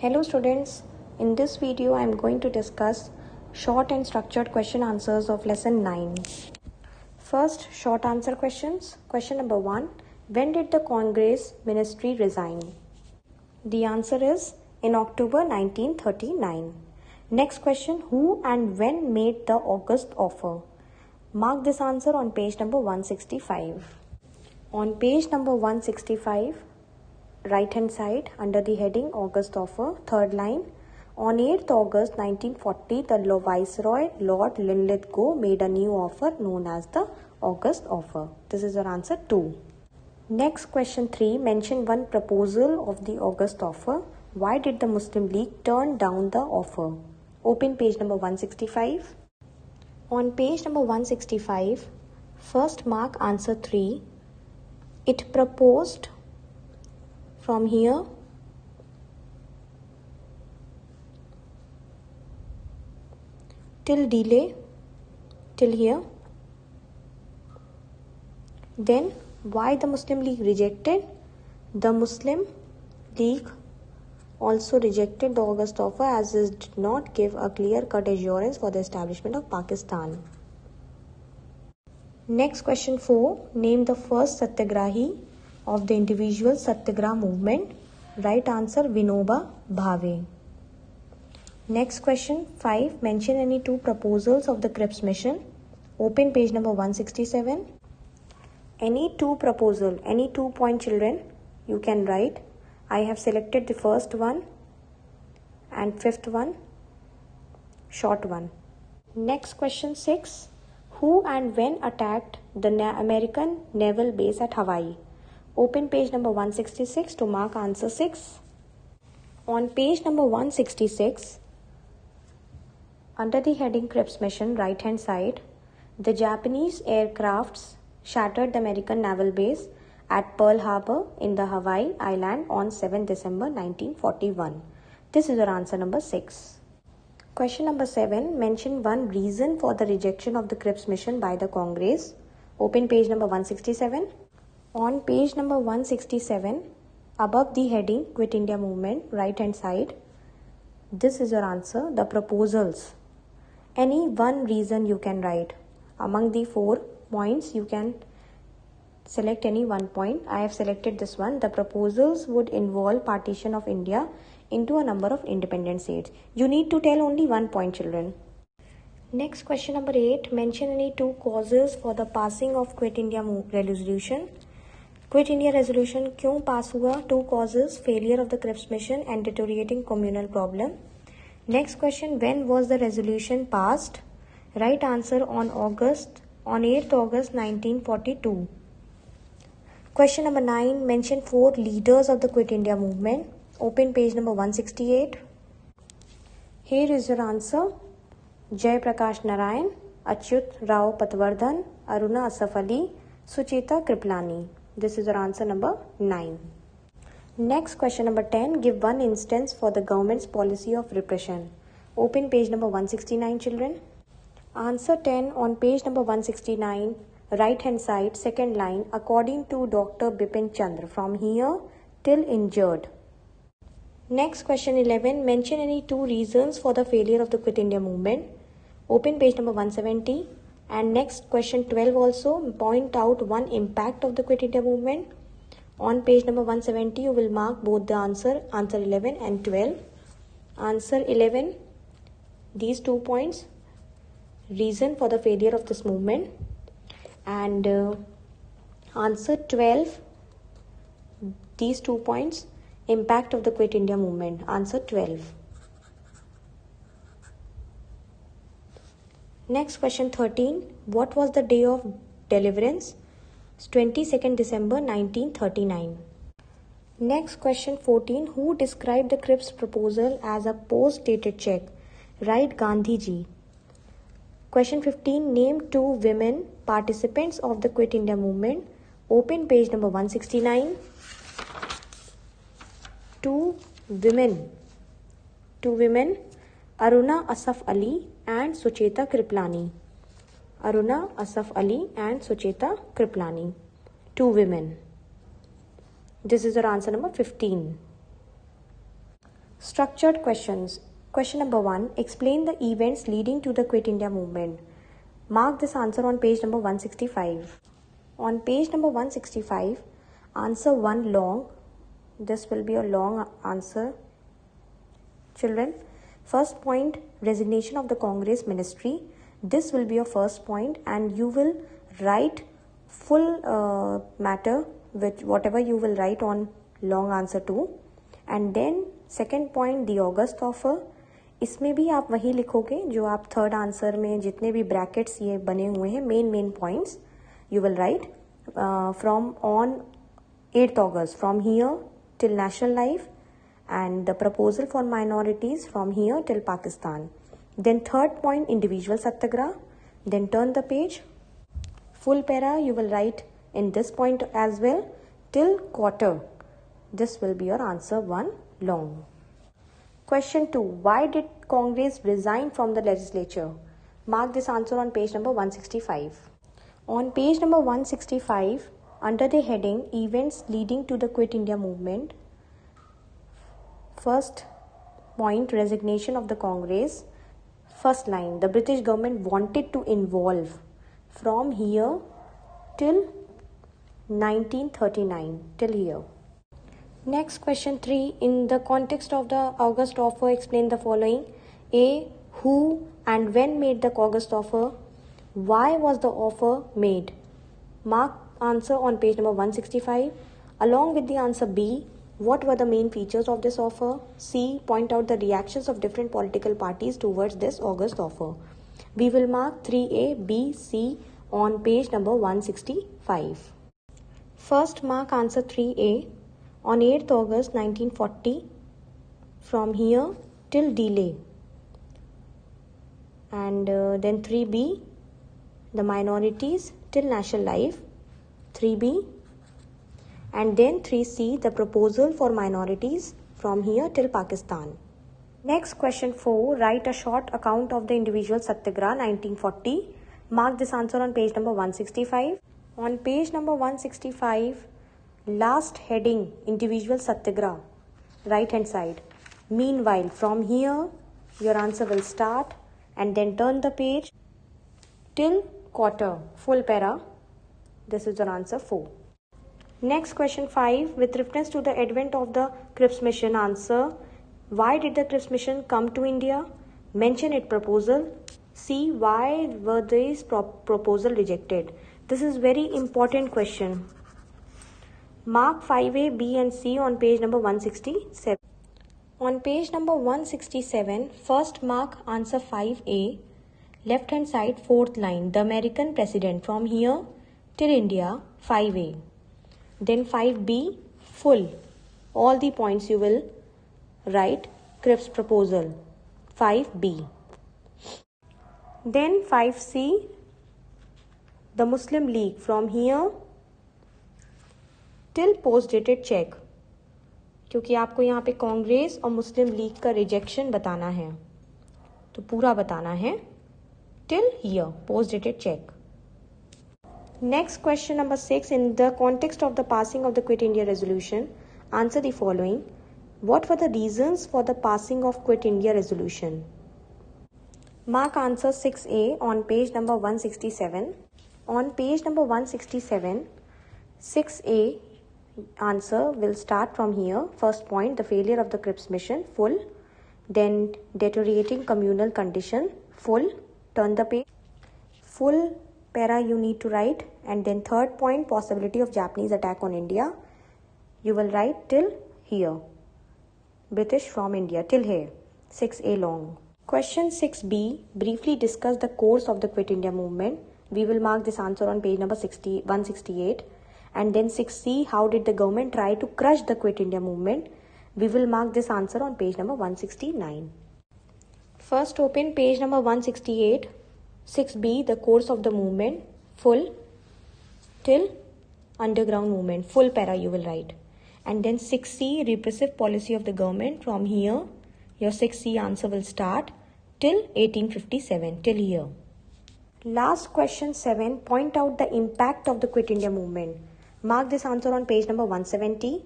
Hello students, in this video I am going to discuss short and structured question answers of lesson 9. First, short answer questions. Question number 1. When did the Congress ministry resign? The answer is in October 1939. Next question, who and when made the August offer? Mark this answer on page number 165. On page number 165, right hand side under the heading August offer, third line, on 8th August 1940 the Viceroy Lord Linlithgow made a new offer known as the August offer. This is your answer 2. Next question 3, mention one proposal of the August offer. Why did the Muslim League turn down the offer? Open page number 165. On page number 165, first mark answer 3. It proposed from here till delay till here. Then why the Muslim League rejected? The Muslim League also rejected the August offer as it did not give a clear-cut assurance for the establishment of Pakistan. Next question 4. Name the first Satyagrahi of the individual Satyagraha movement. Right answer Vinoba Bhave. Next question 5. Mention any two proposals of the Cripps mission. Open page number 167. Any two proposal, any 2 point children you can write. I have selected the first one and fifth one, short one. Next question 6. Who and when attacked the American naval base at Hawaii? Open page number 166 to mark answer 6. On page number 166, under the heading Cripps mission, right hand side, the Japanese aircrafts shattered the American naval base at Pearl Harbor in the Hawaii Island on 7 December 1941. This is your answer number 6. Question number 7. Mention one reason for the rejection of the Cripps mission by the Congress. Open page number 167. On page number 167, above the heading Quit India Movement, right hand side, this is your answer, the proposals. Any one reason you can write. Among the 4 points, you can select any 1 point. I have selected this one. The proposals would involve partition of India into a number of independent states. You need to tell only 1 point, children. Next question number 8. Mention any 2 causes for the passing of Quit India resolution. Quit India resolution क्यों पास हुआ? 2 causes, failure of the Cripps mission and deteriorating communal problem. Next question, when was the resolution passed? Right answer on 8th August 1942. Question number 9, mention 4 leaders of the Quit India movement. Open page number 168. Here is your answer. Jai Prakash Narayan, Achyut Rao Patwardhan, Aruna Asaf Ali, Sucheta Kriplani. This is your answer number 9. Next question number 10. Give one instance for the government's policy of repression. Open page number 169, children. Answer 10 on page number 169, right hand side, second line, according to Dr. Bipin Chandra, from here till injured. Next question 11. Mention any 2 reasons for the failure of the Quit India movement. Open page number 170. And next question 12 also, point out one impact of the Quit India movement. On page number 170, you will mark both the answer 11 and 12. Answer 11, these 2 points, reason for the failure of this movement. And answer 12, these 2 points, impact of the Quit India movement. Answer 12. Next question 13. What was the day of deliverance? 22nd December 1939. Next question 14. Who described the Cripps proposal as a post-dated check? Write Gandhi ji. Question 15. Name 2 women participants of the Quit India movement. Open page number 169. 2 women, Aruna Asaf Ali and Sucheta Kriplani. Aruna Asaf Ali and Sucheta Kriplani. 2 women. This is your answer number 15. Structured questions. Question number 1. Explain the events leading to the Quit India movement. Mark this answer on page number 165. On page number 165, answer 1 long. This will be a long answer. Children, first point, resignation of the Congress ministry. This will be your first point, and you will write full matter with whatever you will write on long answer 2. And then second point, the August offer. इसमें भी आप वही लिखोगे जो आप third answer में जितने भी ब्रैकेट्स ये बने हुए हैं, main points you will write from on 8th August, from here till national life, and the proposal for minorities from here till Pakistan. Then third point, individual satyagraha. Then turn the page. Full para you will write in this point as well till quarter. This will be your answer 1 long. Question 2. Why did Congress resign from the legislature? Mark this answer on page number 165. On page number 165, under the heading Events Leading to the Quit India Movement, first point, resignation of the Congress. First line, the British government wanted to involve from here till 1939, till here. Next, question 3. In the context of the August offer, explain the following. A. Who and when made the August offer? Why was the offer made? Mark answer on page number 165. Along with the answer B, what were the main features of this offer? C. Point out the reactions of different political parties towards this August offer. We will mark 3A, B, C on page number 165. First, mark answer 3A. On 8th August 1940, from here till delay. And then 3B, the minorities till national life, 3B. And then 3C, the proposal for minorities from here till Pakistan. Next, question 4, write a short account of the individual Satyagraha 1940. Mark this answer on page number 165. On page number 165, last heading, individual Satyagraha, right hand side. Meanwhile, from here, your answer will start and then turn the page till quarter, full para. This is your answer 4. Next, question 5, with reference to the advent of the Cripps mission, answer. Why did the Cripps mission come to India? Mention its proposal. C. Why were these proposal rejected? This is very important question. Mark 5A, B and C on page number 167. On page number 167, first mark answer 5A, left hand side 4th line, the American president from here till India, 5A. Then 5B, full, all the points you will write, Cripps proposal, 5B. Then 5C, the Muslim League from here till post dated cheque, क्योंकि आपको यहाँ पे कांग्रेस और मुस्लिम league का rejection बताना है, तो पूरा बताना है till here post dated cheque. Next question number 6. In the context of the passing of the quit India resolution, answer the following. What were the reasons for the passing of quit India resolution? Mark answer 6A on page number 167. On page number 167, 6A answer will start from here. First point, the failure of the Cripps mission, full. Then deteriorating communal condition, full. Turn the page. Full para you need to write. And then third point, possibility of Japanese attack on India. You will write till here. British from India, till here. 6A long. Question 6B, briefly discuss the course of the Quit India movement. We will mark this answer on page number 168. And then 6C, how did the government try to crush the Quit India movement? We will mark this answer on page number 169. First open page number 168. 6B, the course of the movement, full, till underground movement, full para you will write. And then 6C, repressive policy of the government. From here, your 6C answer will start till 1857, till here. Last question 7, point out the impact of the Quit India movement. Mark this answer on page number 170.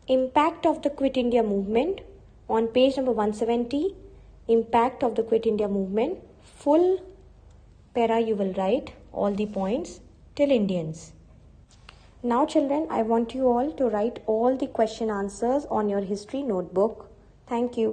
Impact of the Quit India movement. On page number 170, impact of the Quit India movement. Full para you will write all the points till Indians. Now children, I want you all to write all the question answers on your history notebook. Thank you.